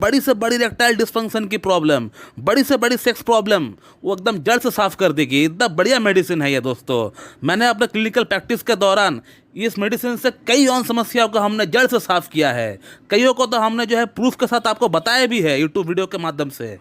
बड़ी से बड़ी इरेक्टाइल डिस्फंक्शन की प्रॉब्लम, बड़ी से बड़ी सेक्स प्रॉब्लम वो एकदम जड़ से साफ कर देगी। इतना बढ़िया मेडिसिन है ये दोस्तों। मैंने अपने क्लिनिकल प्रैक्टिस के दौरान इस मेडिसिन से कई और समस्याओं को हमने जड़ से साफ किया है। कईयों को तो हमने जो है प्रूफ के साथ आपको बताया भी है यूट्यूब वीडियो के माध्यम से।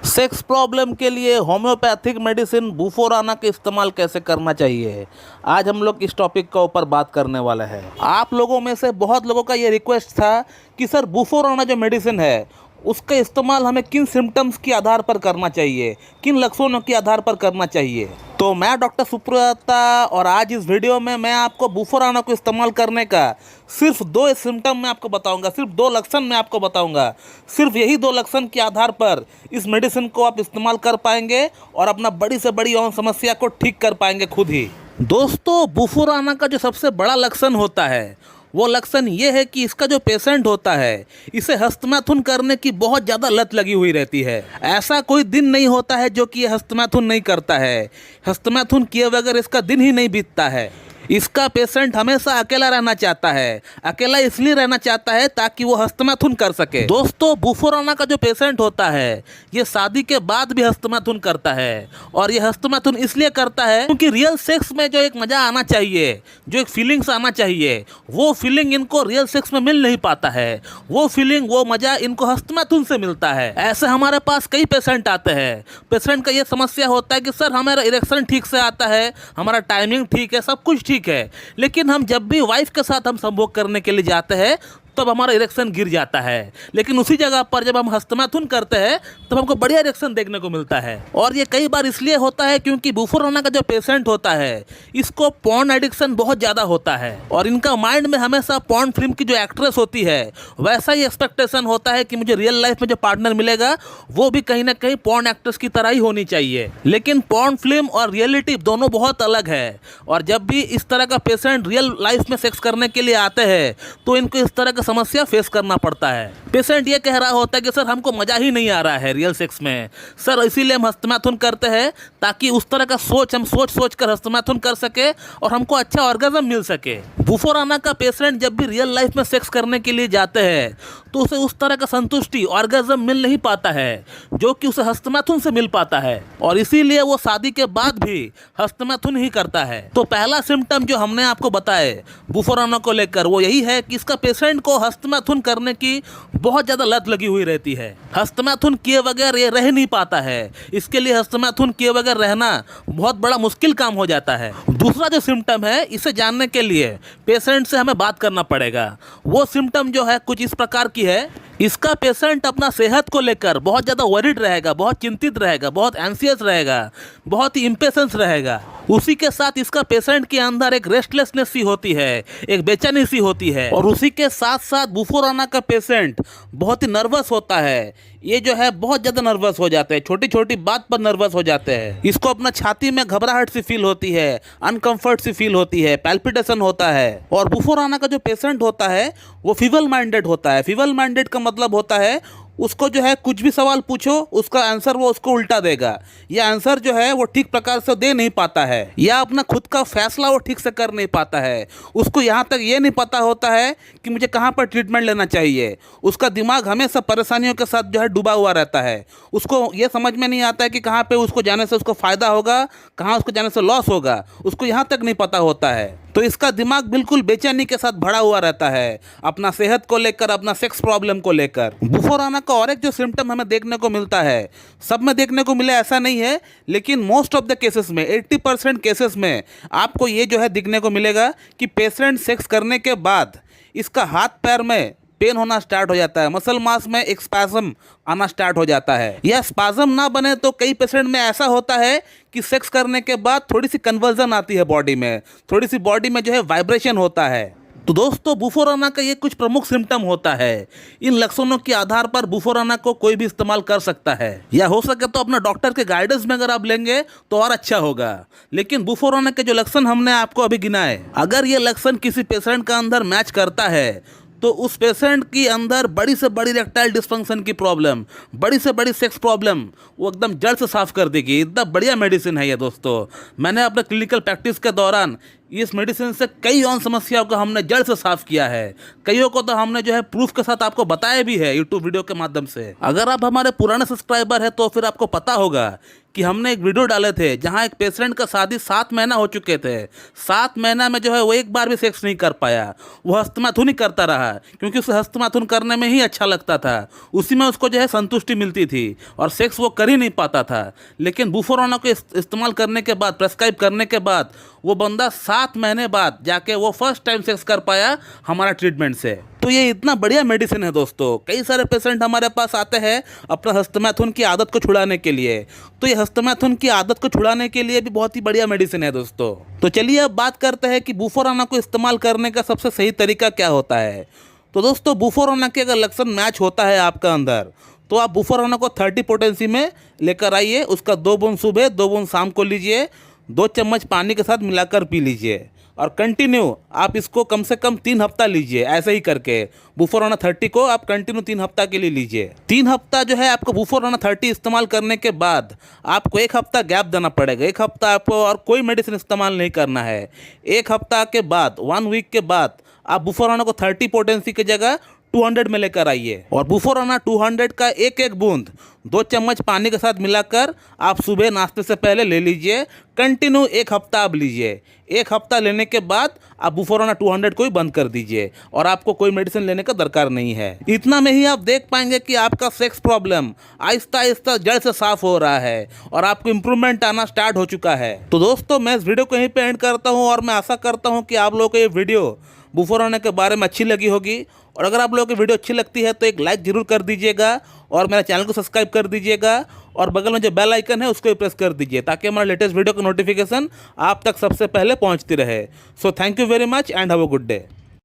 सेक्स प्रॉब्लम के लिए होम्योपैथिक मेडिसिन बुफोराना का इस्तेमाल कैसे करना चाहिए, आज हम लोग इस टॉपिक के ऊपर बात करने वाले हैं। आप लोगों में से बहुत लोगों का ये रिक्वेस्ट था कि सर बुफोराना जो मेडिसिन है उसका इस्तेमाल हमें किन सिम्टम्स के आधार पर करना चाहिए, किन लक्षणों के आधार पर करना चाहिए। तो मैं डॉक्टर सुप्रता और आज इस वीडियो में मैं आपको बुफोराना को इस्तेमाल करने का सिर्फ 2 सिम्टम मैं आपको बताऊंगा, सिर्फ 2 लक्षण मैं आपको बताऊंगा। सिर्फ यही 2 लक्षण के आधार पर इस मेडिसिन को आप इस्तेमाल कर पाएंगे और अपना बड़ी से बड़ी और समस्या को ठीक कर पाएंगे खुद ही। दोस्तों, बुफोराना का जो सबसे बड़ा लक्षण होता है वो लक्षण ये है कि इसका जो पेशेंट होता है इसे हस्तमैथुन करने की बहुत ज़्यादा लत लगी हुई रहती है। ऐसा कोई दिन नहीं होता है जो कि ये हस्तमैथुन नहीं करता है। हस्तमैथुन किए बगैर इसका दिन ही नहीं बीतता है। इसका पेशेंट हमेशा अकेला रहना चाहता है। अकेला इसलिए रहना चाहता है ताकि वो हस्तमैथुन कर सके। दोस्तों, बुफोराना का जो पेशेंट होता है ये शादी के बाद भी हस्तमैथुन करता है और ये हस्तमैथुन इसलिए करता है क्योंकि रियल सेक्स में जो एक मजा आना चाहिए, जो एक फीलिंग्स आना चाहिए, वो फीलिंग इनको रियल सेक्स में मिल नहीं पाता है। वो फीलिंग, वो मजा इनको हस्तमैथुन से मिलता है। ऐसे हमारे पास कई पेशेंट आते हैं। पेशेंट का ये समस्या होता है कि सर हमारा इरेक्शन ठीक से आता है, हमारा टाइमिंग ठीक है, सब कुछ ठीक है, लेकिन हम जब भी वाइफ के साथ हम संभोग करने के लिए जाते हैं तब हमारा इरेक्शन गिर जाता है। लेकिन उसी जगह पर जब हम हस्तमैथुन करते हैं तब हमको बढ़िया इरेक्शन देखने को मिलता है। और ये कई बार इसलिए होता है क्योंकि बुफोराना का जो पेशेंट होता है इसको पॉर्न एडिक्शन बहुत ज़्यादा होता है और इनका माइंड में हमेशा पॉर्न फिल्म की जो एक्ट्रेस होती है वैसा ही एक्सपेक्टेशन होता है कि मुझे रियल लाइफ में जो पार्टनर मिलेगा वो भी कहीं ना कहीं पॉर्न एक्ट्रेस की तरह ही होनी चाहिए। लेकिन पॉर्न फिल्म और रियलिटी दोनों बहुत अलग है और जब भी इस तरह का पेशेंट रियल लाइफ में सेक्स करने के लिए आते हैं तो इनको इस तरह का समस्या फेस करना पड़ता है। पेशेंट ये कह रहा होता है कि सर हमको मजा ही नहीं आ रहा है रियल सेक्स में, सर इसीलिए हम हस्तमैथुन करते हैं ताकि उस तरह का हम सोच कर हस्तमैथुन कर सके और हमको अच्छा ऑर्गेज्म मिल सके। बुफोराना का पेशेंट जब भी रियल लाइफ में सेक्स करने के लिए जाते हैं तो उसे उस तरह का संतुष्टि, ऑर्गेज्म मिल नहीं पाता है जो कि उसे हस्तमैथुन से मिल पाता है और इसीलिए वो शादी के बाद भी हस्तमैथुन ही करता है। तो पहला सिम्टम जो हमने आपको बताए बुफोराना को लेकर वो यही है कि इसका पेशेंट को हस्तमैथुन करने की बहुत ज़्यादा लत लगी हुई रहती है। हस्तमैथुन किए बगैर ये रह नहीं पाता है। इसके लिए हस्तमैथुन किए बगैर रहना बहुत बड़ा मुश्किल काम हो जाता है। दूसरा जो सिम्टम है इसे जानने के लिए पेशेंट से हमें बात करना पड़ेगा। वो सिम्टम जो है कुछ इस प्रकार की है, इसका पेशेंट अपना सेहत को लेकर बहुत ज़्यादा वरीड रहेगा, बहुत चिंतित रहेगा, बहुत एंसियस रहेगा, बहुत ही इम्पेशेंस रहेगा। उसी के साथ इसका पेशेंट के अंदर एक रेस्टलेसनेस सी होती है, एक बेचैनी सी होती है और उसी के साथ साथ बुफोराना का पेशेंट बहुत ही नर्वस होता है। ये जो है बहुत ज़्यादा नर्वस हो जाते हैं, छोटी छोटी बात पर नर्वस हो जाते हैं। इसको अपना छाती में घबराहट सी फील होती है, अनकंफर्ट सी फील होती है, पैल्पिटेशन होता है। और बुफोराना का जो पेशेंट होता है वो फीबल माइंडेड होता है। फीबल माइंडेड का मतलब होता है उसको जो है कुछ भी सवाल पूछो उसका आंसर वो उसको उल्टा देगा, या आंसर जो है वो ठीक प्रकार से दे नहीं पाता है, या अपना खुद का फैसला वो ठीक से कर नहीं पाता है। उसको यहाँ तक ये नहीं पता होता है कि मुझे कहाँ पर ट्रीटमेंट लेना चाहिए। उसका दिमाग हमेशा परेशानियों के साथ जो है डूबा हुआ रहता है। उसको ये समझ में नहीं आता है कि कहाँ पे उसको जाने से उसको फ़ायदा होगा, कहाँ उसको जाने से लॉस होगा, उसको यहाँ तक नहीं पता होता है। तो इसका दिमाग बिल्कुल बेचैनी के साथ भरा हुआ रहता है अपना सेहत को लेकर, अपना सेक्स प्रॉब्लम को लेकर। बुफोराना का और एक जो सिम्टम हमें देखने को मिलता है, सब में देखने को मिले ऐसा नहीं है, लेकिन मोस्ट ऑफ द केसेस में 80% केसेस में आपको ये जो है दिखने को मिलेगा कि पेशेंट सेक्स करने के बाद इसका हाथ पैर में पेन होना स्टार्ट हो जाता है, मसल मास में एक स्पैज़म आना स्टार्ट हो जाता है। यह स्पैज़म ना बने तो कई पेशेंट में ऐसा होता है कि सेक्स करने के बाद थोड़ी सी कन्वर्जन आती है बॉडी में, थोड़ी सी बॉडी में जो है वाइब्रेशन होता है। तो दोस्तों, बुफोराना का ये कुछ प्रमुख सिम्टम होता है। इन लक्षणों के आधार पर बुफोराना को कोई भी इस्तेमाल कर सकता है, या हो सके तो अपना डॉक्टर के गाइडेंस में अगर आप लेंगे तो और अच्छा होगा। लेकिन बुफोराना के जो लक्षण हमने आपको अभी गिनाए, अगर ये लक्षण किसी पेशेंट का अंदर मैच करता है तो उस पेशेंट के अंदर बड़ी से बड़ी इरेक्टाइल डिस्फंक्शन की प्रॉब्लम, बड़ी से बड़ी सेक्स प्रॉब्लम वो एकदम जड़ से साफ कर देगी। इतना बढ़िया मेडिसिन है ये दोस्तों। मैंने अपने क्लिनिकल प्रैक्टिस के दौरान इस मेडिसिन से कई और समस्याओं को हमने जड़ से साफ किया है। कईयों को तो हमने जो है प्रूफ के साथ आपको बताया भी है यूट्यूब वीडियो के माध्यम से। अगर आप हमारे पुराने सब्सक्राइबर हैं तो फिर आपको पता होगा कि हमने एक वीडियो डाले थे जहां एक पेशेंट का शादी 7 महीना हो चुके थे। 7 महीना में जो है वो एक बार भी सेक्स नहीं कर पाया। वो हस्तमैथुन ही करता रहा क्योंकि उसे हस्तमैथुन करने में ही अच्छा लगता था, उसी में उसको जो है संतुष्टि मिलती थी और सेक्स वो कर ही नहीं पाता था। लेकिन बुफोराना को इस्तेमाल करने के बाद, प्रेस्क्राइब करने के बाद, वो बंदा 7 महीने बाद जाके वो फर्स्ट टाइम सेक्स कर पाया हमारा ट्रीटमेंट से। तो ये इतना बढ़िया मेडिसिन है दोस्तों। कई सारे पेशेंट हमारे पास आते हैं अपना हस्तमैथुन की आदत को छुड़ाने के लिए, तो ये हस्तमैथुन की आदत को छुड़ाने के लिए भी बहुत ही बढ़िया मेडिसिन है दोस्तों। तो चलिए अब बात करते हैं कि बुफोराना को इस्तेमाल करने का सबसे सही तरीका क्या होता है। तो दोस्तों बुफोराना के अगर लक्षण मैच होता है आपका अंदर, तो आप बुफोराना को 30 पोटेंसी में लेकर आइए। उसका 2 बूंद सुबह 2 बूंद शाम को लीजिए, 2 चम्मच पानी के साथ मिलाकर पी लीजिए और कंटिन्यू आप इसको कम से कम 3 हफ्ता लीजिए। ऐसे ही करके बुफोराना 30 को आप कंटिन्यू 3 हफ्ता के लिए लीजिए। 3 हफ्ता जो है आपको बुफोराना 30 इस्तेमाल करने के बाद आपको 1 हफ्ता गैप देना पड़ेगा। 1 हफ्ता आपको और कोई मेडिसिन इस्तेमाल नहीं करना है। 1 हफ्ता के बाद, 1 वीक के बाद आप बुफोराना को 30 पोटेंसी की जगह 200 में लेकर आइए और बुफोराना 200 का एक एक बूंद 2 चम्मच पानी के साथ मिलाकर आप सुबह नाश्ते से पहले ले लीजिए। कंटिन्यू 1 हफ्ता आप लीजिए। 1 हफ्ता लेने के बाद आप बुफोराना 200 को ही बंद कर दीजिए और आपको कोई मेडिसिन लेने का दरकार नहीं है। इतना में ही आप देख पाएंगे कि आपका सेक्स प्रॉब्लम आहिस्ता आहिस्ता जड़ से साफ हो रहा है और आपको इम्प्रूवमेंट आना स्टार्ट हो चुका है। तो दोस्तों मैं इस वीडियो को यहीं पे एंड करता हूँ और मैं आशा करता हूँ कि आप लोगों को ये वीडियो बुफोराना के बारे में अच्छी लगी होगी। और अगर आप लोगों की वीडियो अच्छी लगती है तो एक लाइक जरूर कर दीजिएगा और मेरे चैनल को सब्सक्राइब कर दीजिएगा और बगल में जो बेल आइकन है उसको भी प्रेस कर दीजिए ताकि हमारे लेटेस्ट वीडियो का नोटिफिकेशन आप तक सबसे पहले पहुंचती रहे। So thank you very much and have a good day.